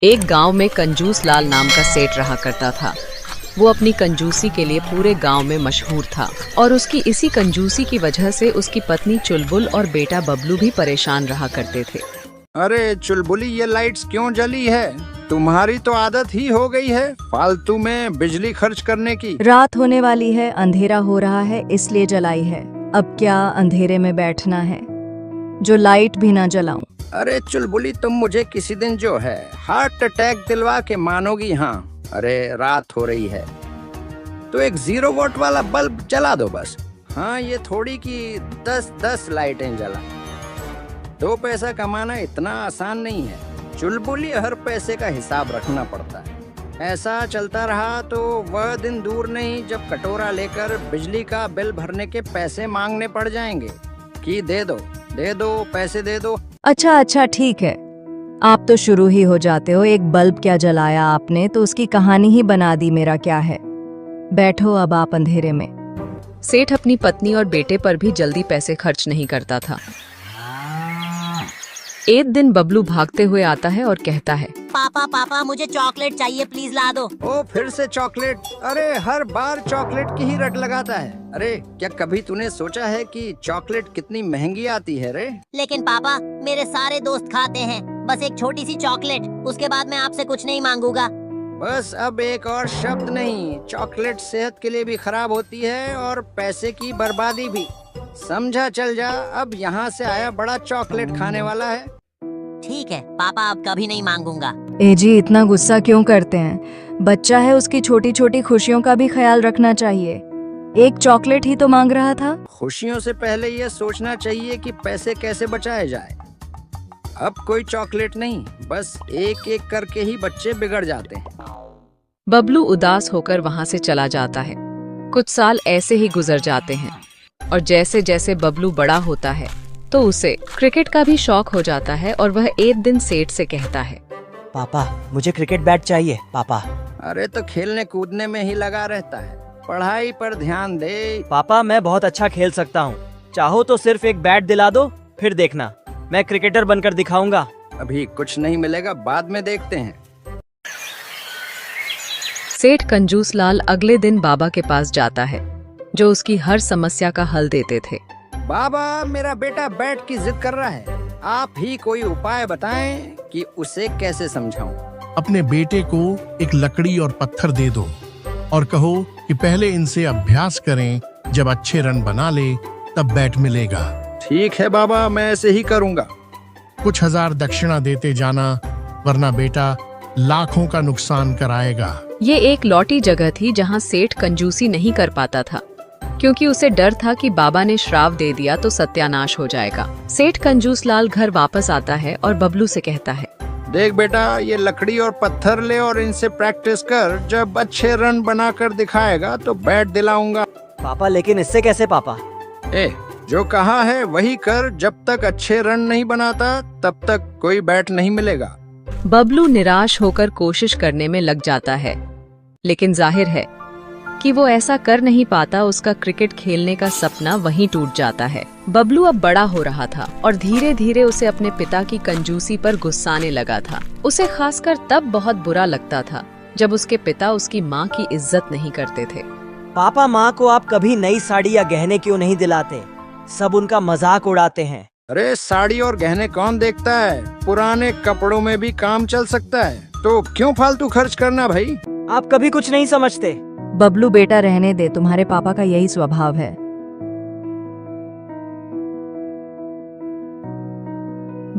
एक गांव में कंजूस लाल नाम का सेठ रहा करता था। वो अपनी कंजूसी के लिए पूरे गांव में मशहूर था और उसकी इसी कंजूसी की वजह से उसकी पत्नी चुलबुल और बेटा बबलू भी परेशान रहा करते थे। अरे चुलबुली, ये लाइट्स क्यों जली है? तुम्हारी तो आदत ही हो गई है फालतू में बिजली खर्च करने की। रात होने वाली है, अंधेरा हो रहा है, इसलिए जलाई है। अब क्या अंधेरे में बैठना है जो लाइट भी ना जलाऊं? अरे चुलबुली, तुम मुझे किसी दिन जो है हार्ट अटैक दिलवा के मानोगी। हाँ, अरे रात हो रही है तो एक 0 वोल्ट वाला बल्ब जला दो बस। हाँ, ये थोड़ी की 10-10 लाइटें जला। 2 पैसा कमाना इतना आसान नहीं है चुलबुली, हर पैसे का हिसाब रखना पड़ता है। ऐसा चलता रहा तो वह दिन दूर नहीं जब कटोरा लेकर बिजली का बिल भरने के पैसे मांगने पड़ जाएंगे कि दे दो पैसे दे दो। अच्छा ठीक है, आप तो शुरू ही हो जाते हो। एक बल्ब क्या जलाया आपने तो उसकी कहानी ही बना दी। मेरा क्या है, बैठो अब आप अंधेरे में। सेठ अपनी पत्नी और बेटे पर भी जल्दी पैसे खर्च नहीं करता था। एक दिन बबलू भागते हुए आता है और कहता है, पापा मुझे चॉकलेट चाहिए, प्लीज ला दो। ओ, फिर से चॉकलेट? अरे हर बार चॉकलेट की ही रट लगाता है। अरे क्या कभी तूने सोचा है कि चॉकलेट कितनी महंगी आती है रे? लेकिन पापा, मेरे सारे दोस्त खाते हैं, बस एक छोटी सी चॉकलेट, उसके बाद मैं आपसे कुछ नहीं मांगूंगा। बस अब एक और शब्द नहीं। चॉकलेट सेहत के लिए भी खराब होती है और पैसे की बर्बादी भी। समझा? चल जा, अब यहाँ से आया बड़ा चॉकलेट खाने वाला है। ठीक है पापा, अब कभी नहीं मांगूंगा। ए जी, इतना गुस्सा क्यों करते हैं? बच्चा है, उसकी छोटी छोटी खुशियों का भी ख्याल रखना चाहिए। एक चॉकलेट ही तो मांग रहा था। खुशियों से पहले ये सोचना चाहिए कि पैसे कैसे बचाए जाए। अब कोई चॉकलेट नहीं, बस एक एक करके ही बच्चे बिगड़ जाते हैं। बबलू उदास होकर वहां से चला जाता है। कुछ साल ऐसे ही गुजर जाते हैं और जैसे जैसे बबलू बड़ा होता है तो उसे क्रिकेट का भी शौक हो जाता है और वह एक दिन सेठ से कहता है, पापा मुझे क्रिकेट बैट चाहिए पापा। अरे तो खेलने कूदने में ही लगा रहता है, पढ़ाई पर ध्यान दे। पापा मैं बहुत अच्छा खेल सकता हूँ, चाहो तो सिर्फ एक बैट दिला दो, फिर देखना मैं क्रिकेटर बनकर दिखाऊंगा। अभी कुछ नहीं मिलेगा, बाद में देखते हैं। सेठ कंजूस लाल अगले दिन बाबा के पास जाता है जो उसकी हर समस्या का हल देते थे। बाबा, मेरा बेटा बैट की जिद कर रहा है, आप ही कोई उपाय बताएं कि उसे कैसे समझाऊं। अपने बेटे को एक लकड़ी और पत्थर दे दो और कहो कि पहले इनसे अभ्यास करें, जब अच्छे रन बना ले तब बैट मिलेगा। ठीक है बाबा, मैं ऐसे ही करूंगा। कुछ हजार दक्षिणा देते जाना, वरना बेटा लाखों का नुकसान कराएगा। ये एक लौटी जगह थी जहाँ सेठ कंजूसी नहीं कर पाता था क्योंकि उसे डर था कि बाबा ने श्राप दे दिया तो सत्यानाश हो जाएगा। सेठ कंजूस लाल घर वापस आता है और बबलू से कहता है, देख बेटा, ये लकड़ी और पत्थर ले और इनसे प्रैक्टिस कर, जब अच्छे रन बनाकर दिखाएगा तो बैट दिलाऊंगा। पापा लेकिन इससे कैसे पापा? जो कहा है वही कर, जब तक अच्छे रन नहीं बनाता तब तक कोई बैट नहीं मिलेगा। बबलू निराश होकर कोशिश करने में लग जाता है, लेकिन जाहिर है कि वो ऐसा कर नहीं पाता। उसका क्रिकेट खेलने का सपना वहीं टूट जाता है। बबलू अब बड़ा हो रहा था और धीरे धीरे उसे अपने पिता की कंजूसी पर गुस्साने लगा था। उसे खासकर तब बहुत बुरा लगता था जब उसके पिता उसकी माँ की इज्जत नहीं करते थे। पापा माँ को आप कभी नई साड़ी या गहने क्यों नहीं दिलाते? सब उनका मजाक उड़ाते हैं। अरे साड़ी और गहने कौन देखता है? पुराने कपड़ों में भी काम चल सकता है, तो क्यों फालतू खर्च करना भाई? आप कभी कुछ नहीं समझते। बबलू बेटा, रहने दे, तुम्हारे पापा का यही स्वभाव है।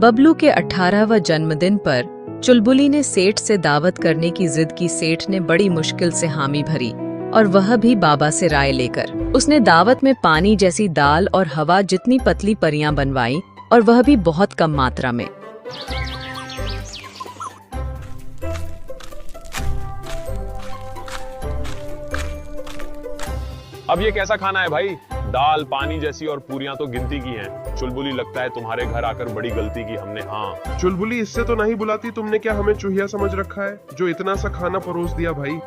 बबलू के 18वां जन्मदिन पर चुलबुली ने सेठ से दावत करने की जिद की। सेठ ने बड़ी मुश्किल से हामी भरी और वह भी बाबा से राय लेकर उसने दावत में पानी जैसी दाल और हवा जितनी पतली परियां बनवाई, और वह भी बहुत कम मात्रा में। अब ये कैसा खाना है भाई? दाल पानी जैसी और पूरियां तो गिनती की हैं। चुलबुली, लगता है तुम्हारे घर आकर बड़ी गलती की हमने। हाँ चुलबुली, इससे तो नहीं बुलाती, तुमने क्या हमें चूहिया समझ रखा है जो इतना सा खाना परोस दिया भाई।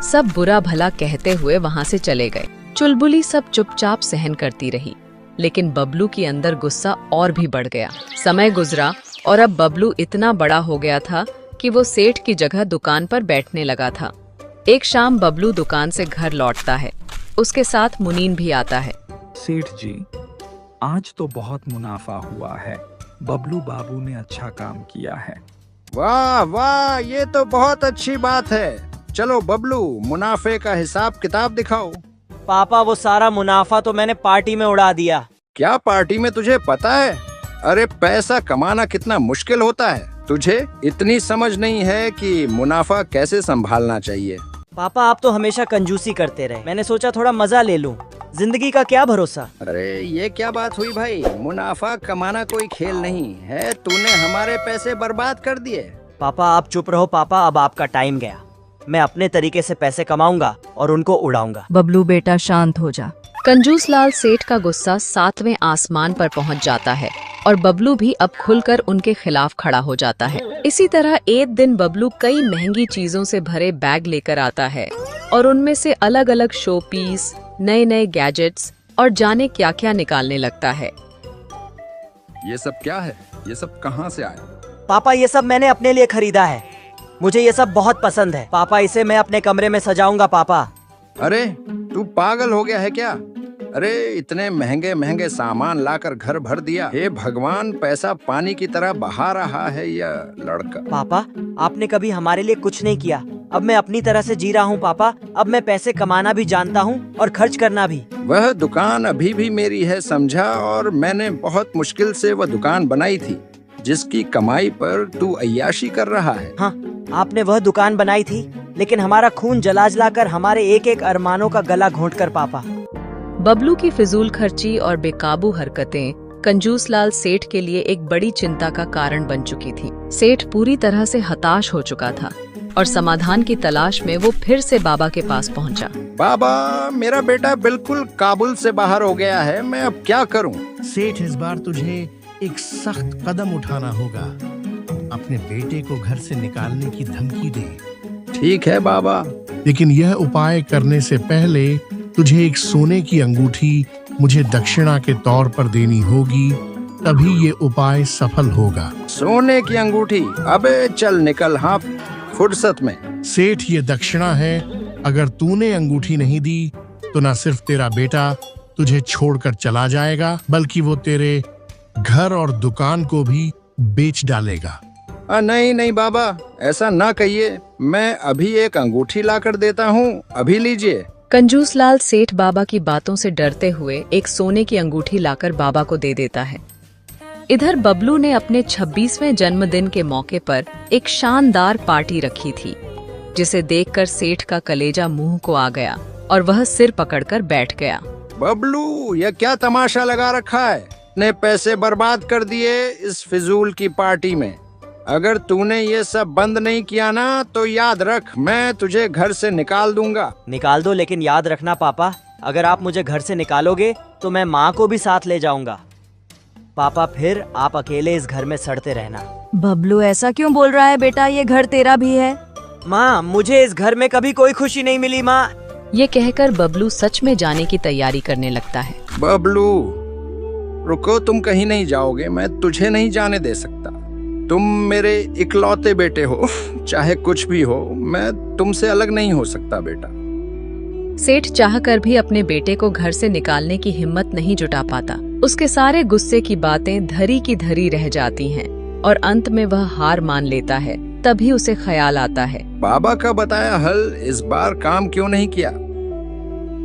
सब बुरा भला कहते हुए वहां से चले गए। चुलबुली सब चुपचाप सहन करती रही, लेकिन बबलू के अंदर गुस्सा और भी बढ़ गया। समय गुजरा और अब बबलू इतना बड़ा हो गया था कि वो सेठ की जगह दुकान पर बैठने लगा था। एक शाम बबलू दुकान से घर लौटता है। उसके साथ मुनीम भी आता है। सेठ जी, आज तो बहुत मुनाफा हुआ है। बबलू बाबू ने अच्छा काम किया है। वाह वाह, ये तो बहुत अच्छी बात है। चलो बबलू, मुनाफे का हिसाब किताब दिखाओ। पापा वो सारा मुनाफा तो मैंने पार्टी में उड़ा दिया। क्या पार्टी में, तुझे पता है? अरे पैसा कमाना कितना मुश्किल होता है। तुझे इतनी समझ नहीं है कि मुनाफा कैसे संभालना चाहिए। पापा आप तो हमेशा कंजूसी करते रहे, मैंने सोचा थोड़ा मजा ले लूं। जिंदगी का क्या भरोसा। अरे ये क्या बात हुई भाई? मुनाफा कमाना कोई खेल नहीं है। तूने हमारे पैसे बर्बाद कर दिए। पापा आप चुप रहो पापा, अब आपका टाइम गया। मैं अपने तरीके से पैसे कमाऊंगा और उनको उड़ाऊंगा। बबलू बेटा शांत हो जा। कंजूस लाल सेठ का गुस्सा 7वें आसमान पर पहुंच जाता है और बबलू भी अब खुलकर उनके खिलाफ खड़ा हो जाता है। इसी तरह एक दिन बबलू कई महंगी चीजों से भरे बैग लेकर आता है और उनमें से अलग अलग शो पीस, नए नए गैजेट्स और जाने क्या क्या निकालने लगता है। ये सब क्या है? ये सब कहाँ से आया? पापा ये सब मैंने अपने लिए खरीदा है। मुझे ये सब बहुत पसंद है। पापा इसे मैं अपने कमरे में सजाऊंगा। पापा अरे तू पागल हो गया है क्या? अरे इतने महंगे महंगे सामान लाकर घर भर दिया। हे भगवान, पैसा पानी की तरह बहा रहा है यह लड़का। पापा आपने कभी हमारे लिए कुछ नहीं किया। अब मैं अपनी तरह से जी रहा हूँ पापा। अब मैं पैसे कमाना भी जानता हूँ और खर्च करना भी। वह दुकान अभी भी मेरी है, समझा? और मैंने बहुत मुश्किल से वह दुकान बनाई थी जिसकी कमाई पर तू अय्याशी कर रहा है। हाँ, आपने वह दुकान बनाई थी, लेकिन हमारा खून जला कर हमारे एक एक अरमानों का गला घोंट कर पापा। बबलू की फिजूल खर्ची और बेकाबू हरकतें कंजूस लाल सेठ के लिए एक बड़ी चिंता का कारण बन चुकी थी। सेठ पूरी तरह से हताश हो चुका था और समाधान की तलाश में वो फिर से बाबा के पास पहुंचा। बाबा, मेरा बेटा बिल्कुल काबुल से बाहर हो गया है। मैं अब क्या करूं? सेठ, इस बार तुझे एक सख्त कदम उठाना होगा। अपने बेटे को घर से निकालने की धमकी दे। ठीक है बाबा। लेकिन यह उपाय करने से पहले तुझे एक सोने की अंगूठी मुझे दक्षिणा के तौर पर देनी होगी, तभी ये उपाय सफल होगा। सोने की अंगूठी? अबे चल निकल, हाँ फुर्सत में। सेठ, ये दक्षिणा है। अगर तूने अंगूठी नहीं दी तो न सिर्फ तेरा बेटा तुझे छोड़कर चला जाएगा, बल्कि वो तेरे घर और दुकान को भी बेच डालेगा। नहीं नहीं बाबा, ऐसा ना कहिए। मैं अभी एक अंगूठी लाकर देता हूँ, अभी लीजिए। कंजूस लाल सेठ बाबा की बातों से डरते हुए एक सोने की अंगूठी लाकर बाबा को दे देता है। इधर बबलू ने अपने 26वें जन्मदिन के मौके पर एक शानदार पार्टी रखी थी, जिसे देखकर सेठ का कलेजा मुंह को आ गया और वह सिर पकड़कर बैठ गया। बबलू, यह क्या तमाशा लगा रखा है? ने पैसे बर्बाद कर दिए इस फिजूल की पार्टी में। अगर तूने ये सब बंद नहीं किया ना, तो याद रख, मैं तुझे घर से निकाल दूंगा। निकाल दो, लेकिन याद रखना पापा, अगर आप मुझे घर से निकालोगे तो मैं माँ को भी साथ ले जाऊंगा। पापा फिर आप अकेले इस घर में सड़ते रहना। बबलू ऐसा क्यों बोल रहा है बेटा? ये घर तेरा भी है। माँ, मुझे इस घर में कभी कोई खुशी नहीं मिली माँ। ये कहकर बबलू सच में जाने की तैयारी करने लगता है। बबलू रुको, तुम कहीं नहीं जाओगे। मैं तुझे नहीं जाने दे सकता। तुम मेरे इकलौते बेटे हो, चाहे कुछ भी हो, मैं तुमसे अलग नहीं हो सकता बेटा। सेठ चाहकर भी अपने बेटे को घर से निकालने की हिम्मत नहीं जुटा पाता। उसके सारे गुस्से की बातें धरी की धरी रह जाती हैं और अंत में वह हार मान लेता है। तभी उसे ख्याल आता है, बाबा का बताया हल इस बार काम क्यों नहीं किया?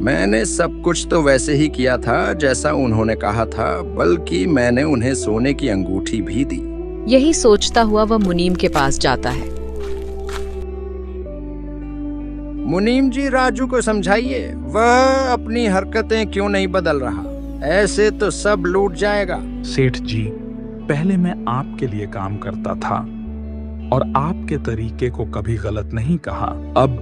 मैंने सब कुछ तो वैसे ही किया था जैसा उन्होंने कहा था, बल्कि मैंने उन्हें सोने की अंगूठी भी दी। यही सोचता हुआ वह मुनीम के पास जाता है। मुनीम जी, राजू को समझाइए, वह अपनी हरकतें क्यों नहीं बदल रहा। ऐसे तो सब लूट जाएगा। सेठ जी, पहले मैं आपके लिए काम करता था और आपके तरीके को कभी गलत नहीं कहा। अब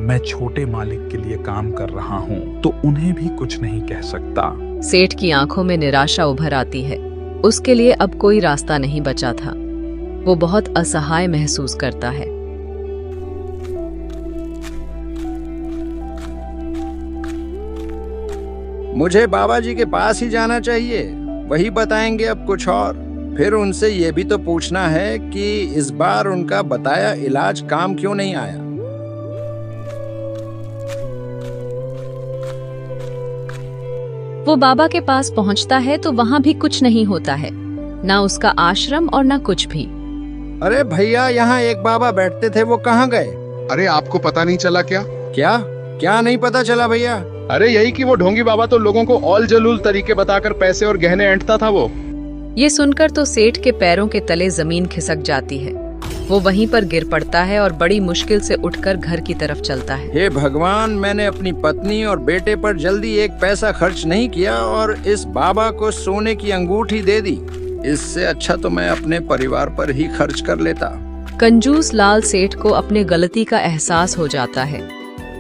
मैं छोटे मालिक के लिए काम कर रहा हूँ, तो उन्हें भी कुछ नहीं कह सकता। सेठ की आंखों में निराशा उभर आती है। उसके लिए अब कोई रास्ता नहीं बचा था। वो बहुत असहाय महसूस करता है। मुझे बाबा जी के पास ही जाना चाहिए, वही बताएंगे अब कुछ और। फिर उनसे ये भी तो पूछना है कि इस बार उनका बताया इलाज काम क्यों नहीं आया। वो बाबा के पास पहुंचता है तो वहां भी कुछ नहीं होता है, ना उसका आश्रम और ना कुछ भी। अरे भैया, यहाँ एक बाबा बैठते थे, वो कहाँ गए? अरे आपको पता नहीं चला क्या? क्या क्या नहीं पता चला भैया? अरे यही कि वो ढोंगी बाबा तो लोगों को ऑल जलूल तरीके बताकर पैसे और गहने ऐंठता था वो। ये सुनकर तो सेठ के पैरों के तले जमीन खिसक जाती है। वो वहीं पर गिर पड़ता है और बड़ी मुश्किल से उठकर घर की तरफ चलता है। हे भगवान, मैंने अपनी पत्नी और बेटे पर जल्दी एक पैसा खर्च नहीं किया और इस बाबा को सोने की अंगूठी दे दी। इससे अच्छा तो मैं अपने परिवार पर ही खर्च कर लेता। कंजूस लाल सेठ को अपने गलती का एहसास हो जाता है।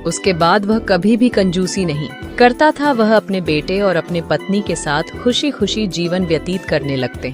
उसके बाद वह कभी भी कंजूसी नहीं करता था। वह अपने बेटे और अपने पत्नी के साथ खुशी खुशी जीवन व्यतीत करने लगते।